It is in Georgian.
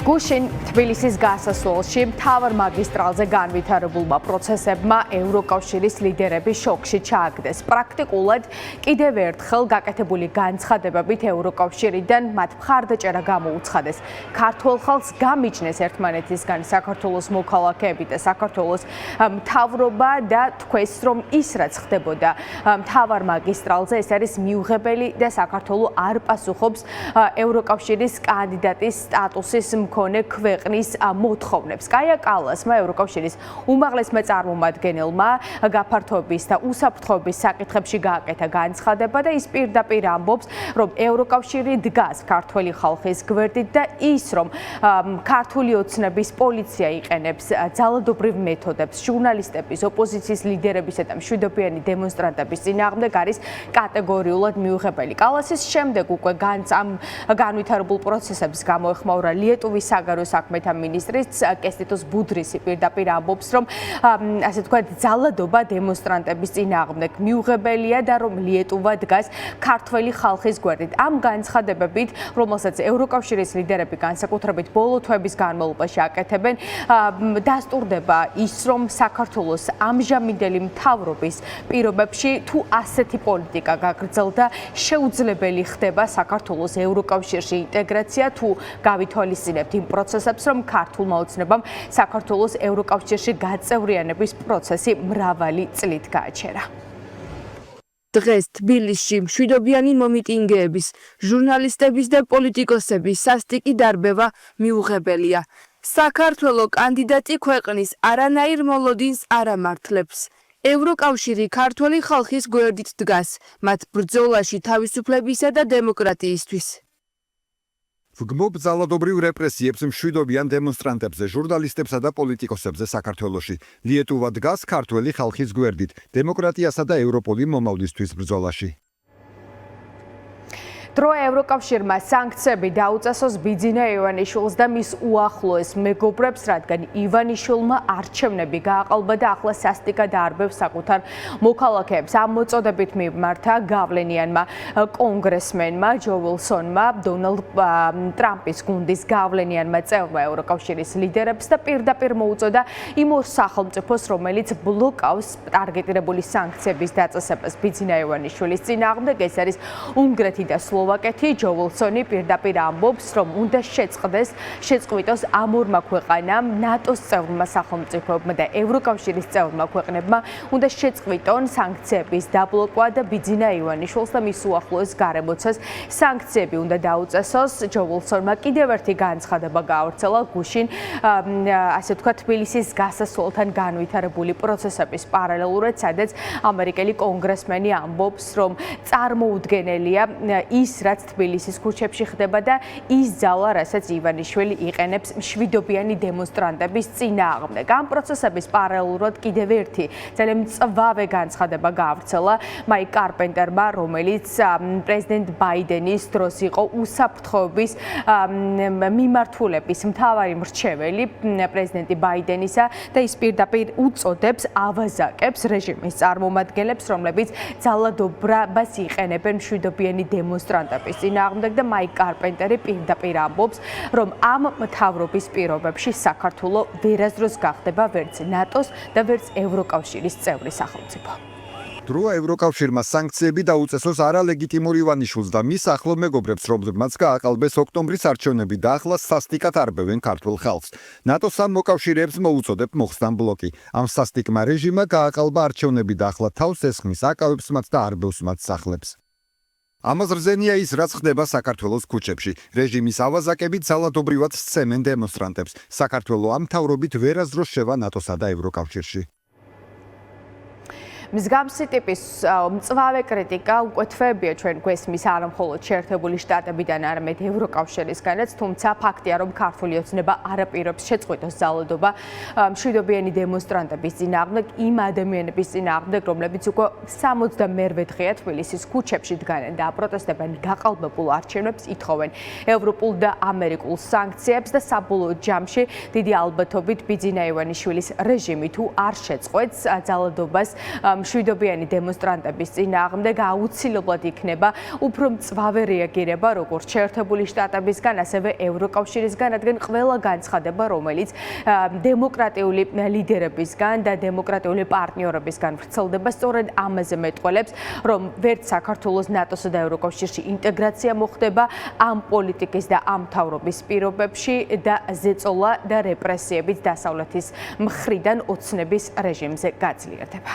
გუშინ თბილისის გასასვლელში მთავარ მაგისტრალზე განვითარებულმა პროცესებმა ევროკავშირის ლიდერები შოკში ჩააგდეს. პრაქტიკულად კიდევ ერთხელ გაკეთებული განცხადებებით ევროკავშირიდან მათ მხარდაჭერა გამოუცხადეს. ქართველ ხალხს გამიჯნეს ერთმანეთისგან საქართველოს მოქალაქეები და საქართველოს მთავრობა და თქვეს, რომ ის რაც ხდებოდა მთავარ მაგისტრალზე, ეს არის მიუღებელი და საქართველო არ პასუხობს ევროკავშირის კანდიდატის სტატუსის მქონე ქვეყნის მოთხოვნებს. კაია კალასმა ევროკავშირის უმაღლესმა წარმომადგენელმა გაფართოების და უსაფრთხოების საკითხებში გააკეთა განცხადება და ის პირდაპირ ამბობს, რომ ევროკავშირი დგას ქართველი ხალხის გვერდით და ის, რომ ქართული ოცნების პოლიცია იყენებს ძალადობრივ მეთოდებს ჟურნალისტების, ოპოზიციის ლიდერებისა და მშვიდობიანი დემონსტრანტების წინააღმდეგ არის კატეგორიულად მიუღებელი. კალასის შემდეგ უკვე განვითარებულ პროცესებს გამოეხმაურა ლიეტუვის საგარეო საქმეთა მინისტრის კესტიტოს ბუდრისი პირდაპირ ამბობს, რომ ასე თქვა ძალადობა დემონსტრანტების წინააღმდეგ მიუღებელია და რომ ლიეტუვა დგას ქართველი ხალხის გვერდით. ამ განცხადებებით, რომელსაც ევროკავშირის ლიდერები განსაკუთრებით ბოლო თვეების განმავლობაში აკეთებენ, დასტურდება ის, რომ საქართველოს ამჟამინდელი მთავრობის პირობებში თუ ასეთი პოლიტიკა გაგრძელდა, შეუძლებელი ხდება საქართველოს ევროკავშირში ინტეგრაცია, თუ გავითვალისწინებთ იმ პროცესებს, რომ ქართულმა ოცნებამ საქართველოს ევროკავშირში გაწევრიანების პროცესი მრავალი წლით გააჩერა. დღეს თბილისში მშვიდობიანი მომიტინგეების, ჟურნალისტების და პოლიტიკოსების სასტიკი დარბევა მიუღებელია. საქართველო კანდიდატი ქვეყნის არანაირ მოლოდინს არ ამართლებს. ევროკავშირი ქართველი ხალხის გვერდით დგას, მათ ბრძოლაში თავისუფლებისა და დემოკრატიისთვის. ვგმობ ძალადობრივ რეპრესიებს მშვიდობიან დემონსტრანტებზე, ჟურნალისტებსა და პოლიტიკოსებზე საქართველოში. ლიეტუვა დგას ქართველი ხალხის გვერდით, დემოკრატიასა და ევროპული მომავლისთვის ბრძოლაში. დრო ევროკავშირმა სანქციები დაუწესოს ბიძინა ივანიშვილს და მის უახლოეს მეგობრებს, რადგან ივანიშვილმა არჩევნები გააყალბა და ახლა სასტიკად არბევს საკუთარ მოქალაქეებს. ამ მოწოდებით მიმართა გავლენიანმა კონგრესმენმა ჯო ვილსონმა, დონალდ ტრამპის გუნდის გავლენიანმა წევრმა ევროკავშირის ლიდერებს და პირდაპირ მოუწოდა იმ ორ სახელმწიფოს, რომელიც ბლოკავს ტარგეტირებული სანქციების დაწესებას ბიძინა ივანიშვილის წინააღმდეგ, ეს არის უნგრეთი და სლოვაკეთი. ჯო ვილსონი პირდაპირ ამბობს, რომ უნდა შეწყვიტოს ამ ორმა ქვეყანამ, ნატოს წევრმა სახელმწიფოებმა და ევროკავშირის წევრმა ქვეყნებმა უნდა შეწყვიტონ სანქციების დაბლოკვა და ბიძინა ივანიშვილს და მის უახლოეს გარემოცას სანქციები უნდა დაუწესოს. ჯო ვილსონმა კიდევ ერთი განცხადება გაავრცელა გუშინ, ასე თქვა, თბილისის გასასვლელთან განვითარებული პროცესების პარალელურად, სადაც ამერიკელი კონგრესმენი ამბობს, რომ წარმოუდგენელია ის, რაც თბილისის ქუჩებში ხდება და ის ძალა, რასაც ივანიშვილი იყენებს მშვიდობიანი დემონსტრანტების წინააღმდეგ. ამ პროცესების პარალელურად კიდევ ერთი ძალიან მწვავე განცხადება გაავრცელა მაიკ კარპენტერმა, რომელიც პრეზიდენტ ბაიდენის დროს იყო უსაფრთხოების მიმართულების მთავარი მრჩეველი პრეზიდენტი ბაიდენისა და ის პირდაპირ უწოდებს, ავაზაკებს რეჟიმის წარმომადგენლებს, რომლებიც ძალადობას იყენებენ მშვიდობიანი დემონსტრანტების წინააღმდეგ და მაიკ კარპენტერი პირდაპირ ამბობს, რომ ამ მთავრობის პირობებში საქართველო ვერასდროს გახდება ვერც ნატოს და ვერც ევროკავშირის წევრი სახელმწიფო. დროა ევროკავშირმა სანქციები დაუწესოს არალეგიტიმურ ივანიშვილს და მის ახლო მეგობრებს, რომლებმაც გააყალბეს ოქტომბრის არჩევნები და ახლა სასტიკად არბევენ ქართულ ხალხს. ნატოს ამ მოკავშირეებს მოუწოდებ მოხსნან ბლოკი. ამ სასტიკმა რეჟიმმა გააყალბა არჩევნები და ახლა თავს ესხმის, აკავებს მათ და არბევს მათ სახლებს. ამაზრზენია ის, რაც ხდება საქართველოს ქუჩებში. რეჟიმის ავაზაკებით ძალადობრივად სცემენ დემონსტრანტებს. საქართველო ამ მთავრობით ვერასდროს შევა ნატოსა და ევროკავშირში. მსგავსი ტიპის მწვავე კრიტიკა უკვე თვეებია ჩვენ გვესმის არა მხოლოდ შეერთებული შტატებიდან, არამედ ევროკავშირისგანაც, თუმცა ფაქტია, რომ ქართული ოცნება არ აპირებს შეწყვიტოს ძალადობა მშვიდობიანი დემონსტრანტების წინააღმდეგ, იმ ადამიანების წინააღმდეგ, რომლებიც უკვე 68 დღეა თბილისის ქუჩებში დგანენ და აპროტესტებენ გაყალბებულ არჩევნებს, ითხოვენ ევროპულ და ამერიკულ სანქციებს და საბოლოო ჯამში დიდი ალბათობით ბიძინა ივანიშვილის რეჟიმი თუ არ შეწყვეტს ძალადობას მშვიდობიანი დემონსტრანტების წინააღმდეგ აუცილებლად იქნება უფრო მწვავე რეაგირება როგორც შეერთებული შტატებისგან, ასევე ევროკავშირისგან, რადგან ყველა განცხადება, რომელიც დემოკრატიული ლიდერებისგან და დემოკრატიული პარტნიორებისგან ვრცელდება, სწორედ ამაზე მეტყველებს, რომ ვერც საქართველოს ნატოსა და ევროკავშირში ინტეგრაცია მოხდება ამ პოლიტიკის და ამ მთავრობის პირობებში და ზეწოლა და რეპრესიებით დასავლეთის მხრიდან ოცნების რეჟიმზე გაძლიერდება.